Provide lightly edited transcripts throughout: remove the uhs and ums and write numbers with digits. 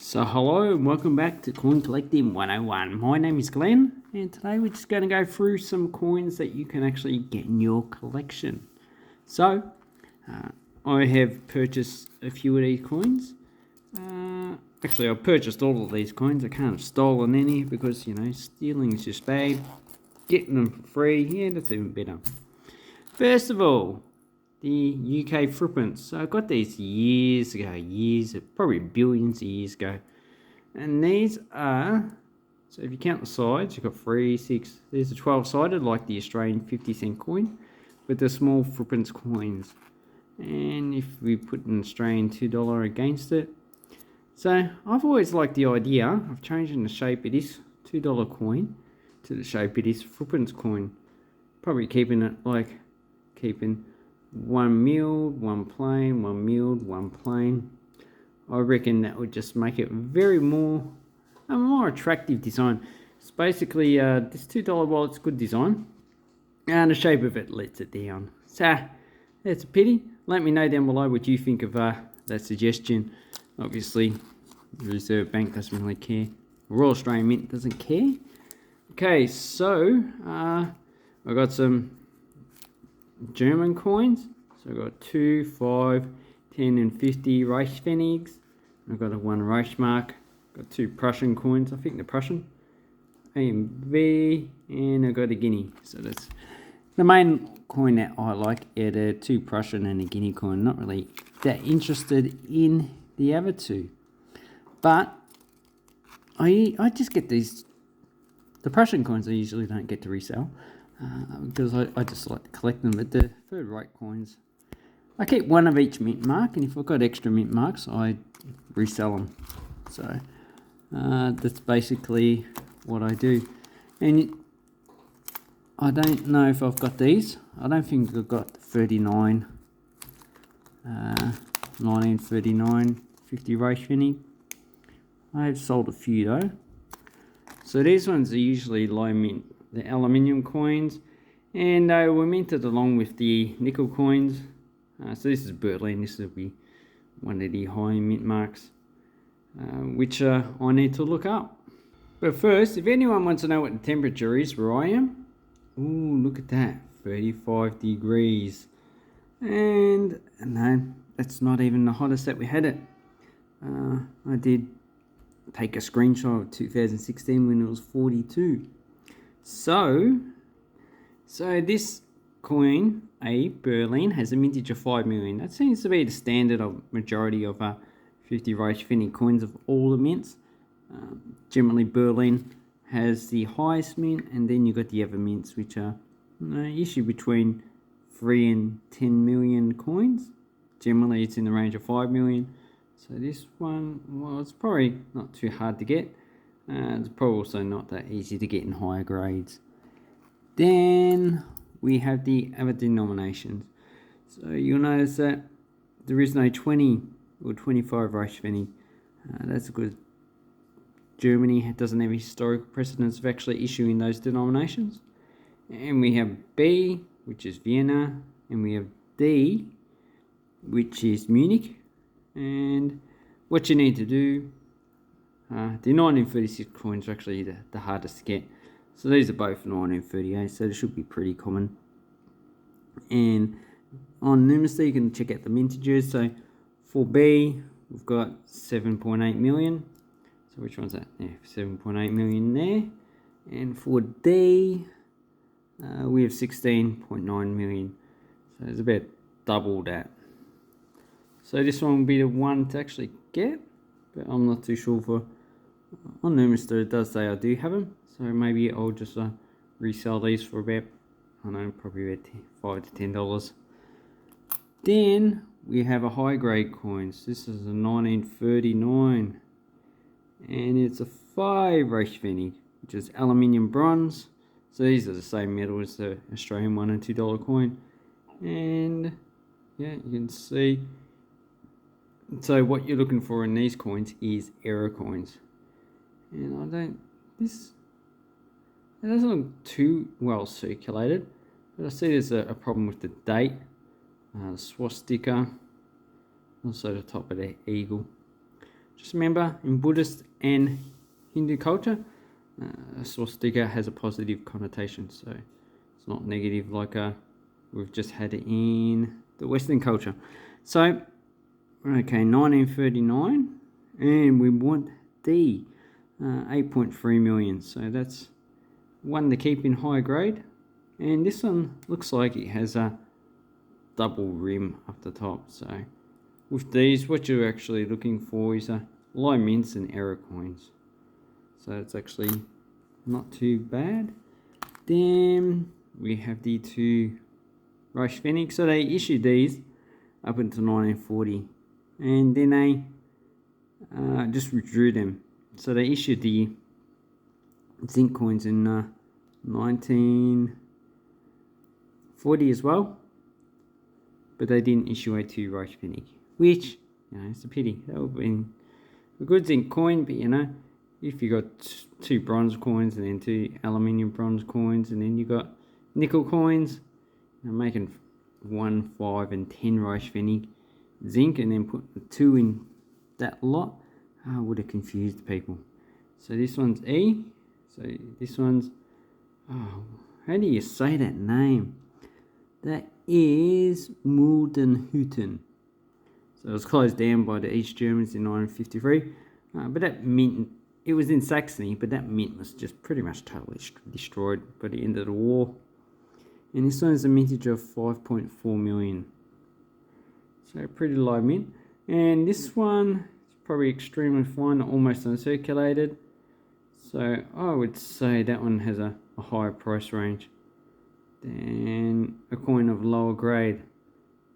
So hello and welcome back to Coin Collecting 101. My name is Glenn and today we're just going to go through some coins that you can actually get in your collection. So I have purchased a few of these coins. Actually I've purchased all of these coins. I can't have stolen any because, you know, stealing is just bad. Getting them for free, yeah, that's even better. First of all, the UK footprints. So I got these years ago, probably billions of years ago. And these are, so if you count the sides, you've got 3, 6, there's a 12-sided like the Australian 50-cent coin, but the small footprints coins. And if we put an Australian $2 against it. So I've always liked the idea of changing the shape of this $2 coin to the shape of this footprints coin. Probably keeping it like, one milled, one plain, one milled, one plain. I reckon that would just make it a more attractive design. It's basically this $2 wallet's good design, and the shape of it lets it down. So that's a pity. Let me know down below what you think of that suggestion. Obviously, the Reserve Bank doesn't really care. The Royal Australian Mint doesn't care. Okay, so I got some German coins. So I've got 2, 5, 10 and 50 Reichspfennigs. I've got a 1 Reichsmark. Got 2 Prussian coins. I think they're Prussian. A and B. And I've got a guinea. So that's the main coin that I like are the 2 Prussian and a guinea coin. Not really that interested in the other 2. But I just get these. The Prussian coins I usually don't get to resell. Because I just like to collect them. But the third rate coins, I keep 1 of each mint mark, and if I've got extra mint marks, I resell them. So that's basically what I do. And I don't know if I've got these. I don't think I've got 39, 1939, 50 Reichspfennig. I have sold a few though. So these ones are usually low mint, the aluminium coins, and they were minted along with the nickel coins. So this is Berlin. This will be one of the high mint marks, which I need to look up. But first, if anyone wants to know what the temperature is where I am, ooh, look at that, 35 degrees. And no, that's not even the hottest that we had it. I did take a screenshot of 2016 when it was 42. So this coin, a Berlin, has a mintage of 5 million. That seems to be the standard of majority of 50 Reichspfennig coins of all the mints. Generally, Berlin has the highest mint, and then you've got the other mints, which are usually between 3 and 10 million coins. Generally, it's in the range of 5 million. So this one, well, it's probably not too hard to get. It's probably also not that easy to get in higher grades. Then we have the other denominations. So you'll notice that there is no 20 or 25 Reichspfennig. That's because Germany doesn't have a historical precedence of actually issuing those denominations. And we have B, which is Vienna, and we have D, which is Munich. And what you need to do, the 1936 coins are actually the hardest to get. So these are both 1938, so they should be pretty common. And on Numeracy, you can check out the mintages. So for B, we've got 7.8 million. So which one's that? Yeah, 7.8 million there. And for D, we have 16.9 million. So it's about double that. So this one will be the one to actually get, but I'm not too sure for. On Numeracy it does say I do have them, so maybe I'll just resell these for about, I don't know, probably about $5 to $10. Then we have a high grade coins. This is a 1939, and it's a 5 Reichspfennig, which is aluminium bronze. So these are the same metal as the Australian $1 and $2 coin, and yeah, you can see. So what you're looking for in these coins is error coins. And it doesn't look too well circulated, but I see there's a problem with the date, the swastika, also the top of the eagle. Just remember, in Buddhist and Hindu culture, a swastika has a positive connotation, so it's not negative like we've just had it in the Western culture. So, okay, 1939, and we want D, 8.3 million. So that's one to keep in high grade. And this one looks like it has a double rim up the top. So with these, what you're actually looking for is low mints and error coins. So it's actually not too bad. Then we have the two Rush Phoenix. So they issued these up until 1940, and then they just withdrew them. So they issued the zinc coins in 1940 as well, but they didn't issue a two Rush Phoenix, which, it's a pity. That would have been a good zinc coin, but if you got two bronze coins and then two aluminium bronze coins, and then you got nickel coins, making 1, 5, and 10 Rush Phoenix zinc, and then put the 2 in that lot, would have confused people. So this one's E. So this one's, how do you say that name? That is Muldenhütten. So it was closed down by the East Germans in 1953. But that mint, it was in Saxony, but that mint was just pretty much totally destroyed by the end of the war. And this one's a mintage of 5.4 million. So pretty low mint. And this one is probably extremely fine, almost uncirculated. So I would say that one has a higher price range than a coin of lower grade.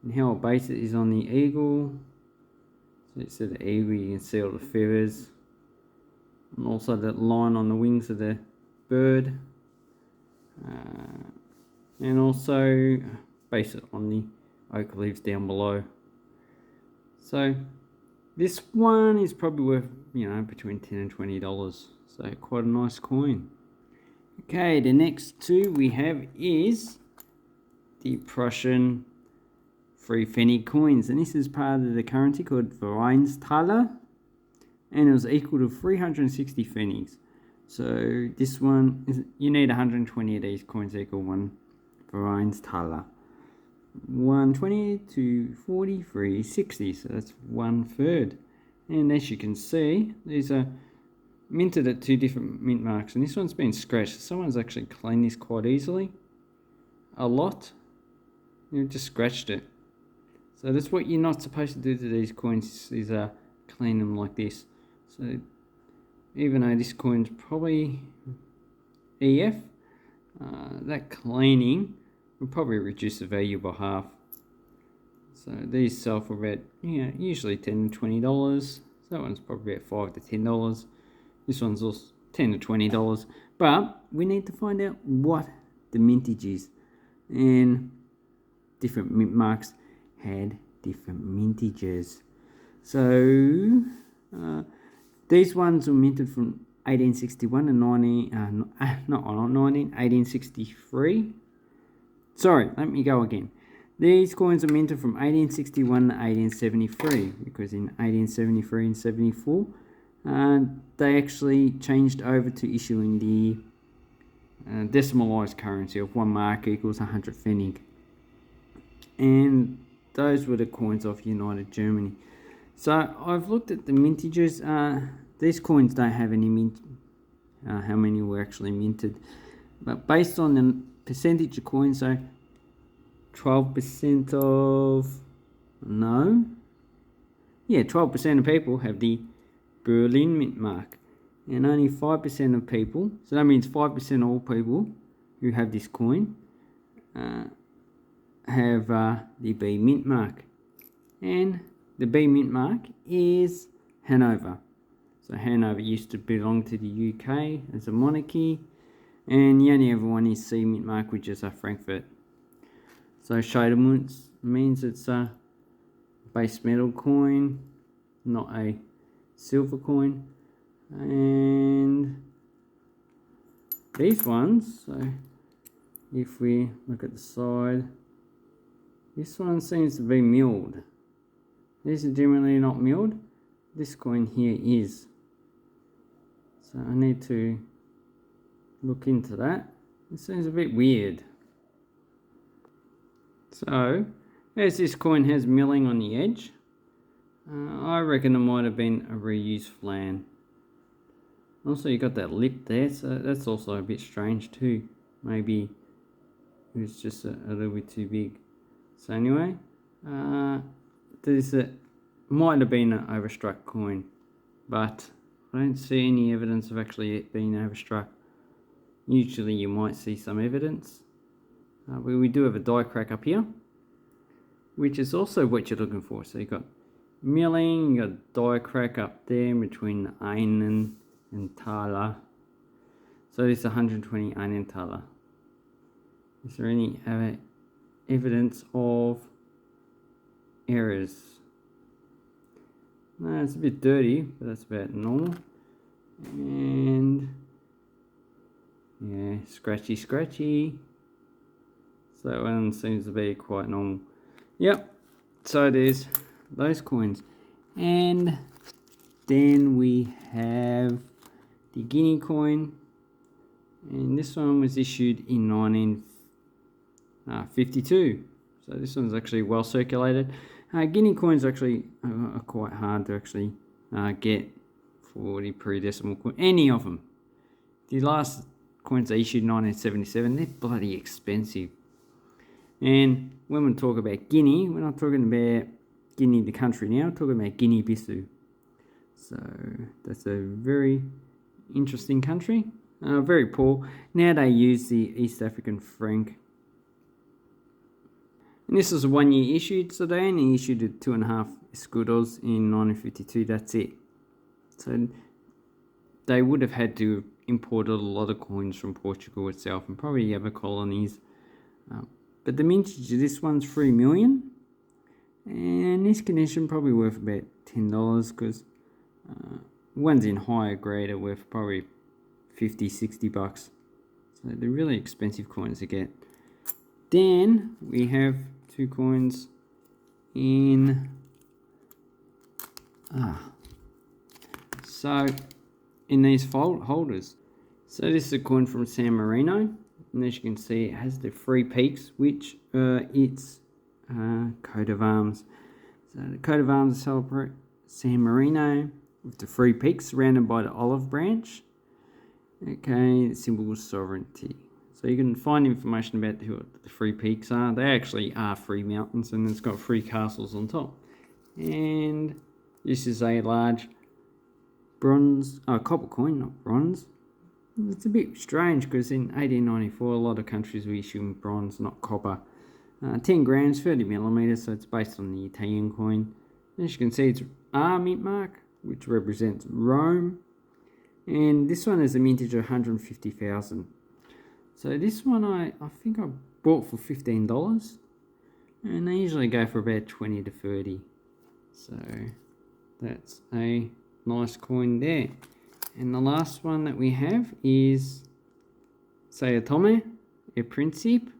And how I base it is on the eagle. So it's the eagle, you can see all the feathers, and also that line on the wings of the bird. And also base it on the oak leaves down below. So this one is probably worth, between $10 and $20. So quite a nice coin. Okay, the next two we have is the Prussian 3 Pfennig coins, and this is part of the currency called Vereinstaler, and it was equal to 360 Pfennigs. So this one is, you need 120 of these coins to equal 1 Vereinstaler. 120 to 43, 60, so that's 1/3. And as you can see, these are minted at 2 different mint marks, and this one's been scratched. Someone's actually cleaned this quite easily, a lot. Just scratched it. So that's what you're not supposed to do to these coins, is clean them like this. So even though this coin's probably EF, that cleaning will probably reduce the value by half. So these sell for about, usually $10 to $20. So that one's probably about $5 to $10. This one's also $10 to $20. But we need to find out what the mintage is. And different mint marks had different mintages. So these ones were minted from 1861 and 1863. Sorry, let me go again. These coins are minted from 1861 to 1873, because in 1873 and 74, they actually changed over to issuing the decimalised currency of 1 mark equals 100 Pfennig. And those were the coins of United Germany. So I've looked at the mintages. These coins don't have any mint, how many were actually minted. But based on the percentage of coins, so 12% of, 12% of people have the Berlin mint mark. And only 5% of people, so that means 5% of all people who have this coin, have the B mint mark. And the B mint mark is Hanover. So Hanover used to belong to the UK as a monarchy, and the only other one is C mint mark, which is Frankfurt. So Scheidemunz means it's a base metal coin, not a silver coin. And these ones, so if we look at the side, this one seems to be milled. These are generally not milled. this coin here is. So I need to look into that. It seems a bit weird. So, as this coin has milling on the edge, I reckon it might have been a reused flan. Also, you got that lip there, so that's also a bit strange too. Maybe it was just a little bit too big. So anyway, this might have been an overstruck coin, but I don't see any evidence of actually it being overstruck. Usually you might see some evidence. We do have a die crack up here, which is also what you're looking for. So you've got milling, you got die crack up there between the einen and Thaler. So this is 120 einen Thaler. Is there any evidence of errors? No, it's a bit dirty, but that's about normal. And yeah, scratchy. So that one seems to be quite normal. Yep, so there's those coins. And then we have the Guinea coin. And this one was issued in 1952. So this one's actually well circulated. Guinea coins actually are quite hard to actually get for the pre-decimal coin. Any of them. The last coins they issued in 1977, they're bloody expensive. And when we talk about Guinea, we're not talking about Guinea the country now, we're talking about Guinea-Bissau. So that's a very interesting country. Very poor. Now they use the East African franc. And this was a 1 year issued, so they only issued 2.5 escudos in 1952, that's it. So they would have had to import a lot of coins from Portugal itself and probably other colonies. But the mintage of this one's 3 million. And this condition probably worth about $10 because ones in higher grade are worth probably $50-$60. So they're really expensive coins to get. Then we have 2 coins in in these holders. So this is a coin from San Marino, and as you can see it has the 3 peaks, which its coat of arms. So the coat of arms celebrate San Marino with the 3 peaks surrounded by the olive branch. Okay, the symbol of sovereignty. So you can find information about who the 3 peaks are. They actually are 3 mountains, and it's got 3 castles on top. And this is a large copper coin, not bronze. It's a bit strange because in 1894 a lot of countries were issuing bronze, not copper. 10 grams, 30 millimeters, so it's based on the Italian coin. As you can see, it's R mint mark, which represents Rome. And this one is a mintage of 150,000. So this one I think I bought for $15, and they usually go for about 20 to 30. So that's a nice coin there. And the last one that we have is Sao Tome e Principe.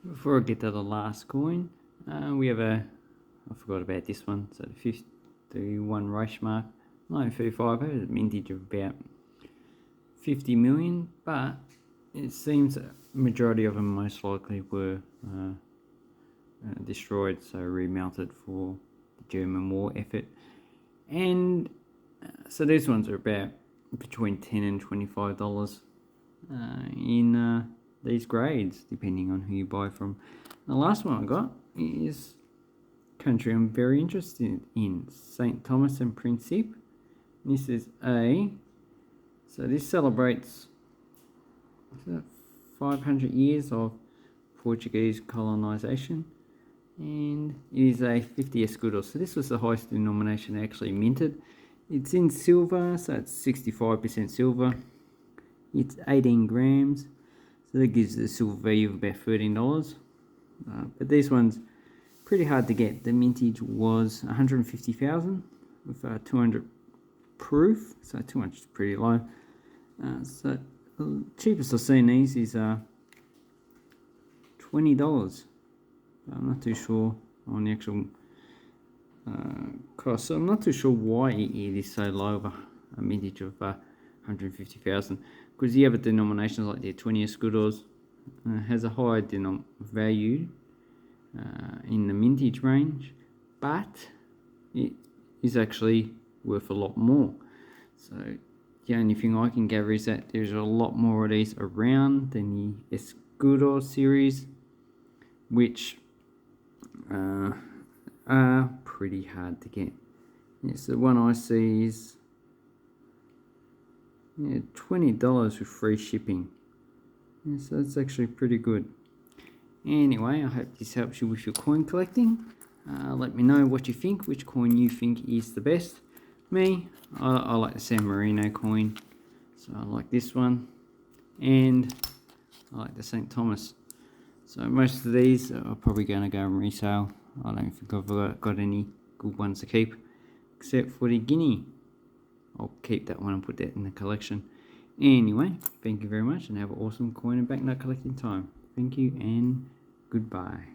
Before I get to the last coin, we have I forgot about this one, so the 51 Reichsmark, 1935, it has a mintage of about 50 million, but it seems a majority of them most likely were destroyed, so remelted for the German war effort. And so these ones are about between $10 and $25 in these grades, depending on who you buy from. The last one I got is country I'm very interested in, St. Thomas and Principe. This is so this celebrates 500 years of Portuguese colonisation, and it is a 50 escudo. So this was the highest denomination they actually minted. It's in silver, so it's 65% silver. It's 18 grams, so that gives the silver value of about $13. But these ones pretty hard to get. The mintage was 150,000 with 200 proof, so 200 is pretty low. So the cheapest I've seen these is $20. I'm not too sure on the actual cost. So I'm not too sure why it is so low of a mintage of 150,000, because the other denominations like the 20 escudos has a higher value in the mintage range, but it is actually worth a lot more. So the only thing I can gather is that there's a lot more of these around than the Escudo series, which are pretty hard to get. Yes, the one I see is $20 with free shipping. Yeah, so that's actually pretty good. Anyway, I hope this helps you with your coin collecting. Let me know what you think, which coin you think is the best. Me, I like the San Marino coin, so I like this one, and I like the St. Thomas. So most of these are probably going to go on resale. I don't think I've got any good ones to keep, except for the Guinea. I'll keep that one and put that in the collection. Anyway, thank you very much and have an awesome coin and banknote collecting time. Thank you and goodbye.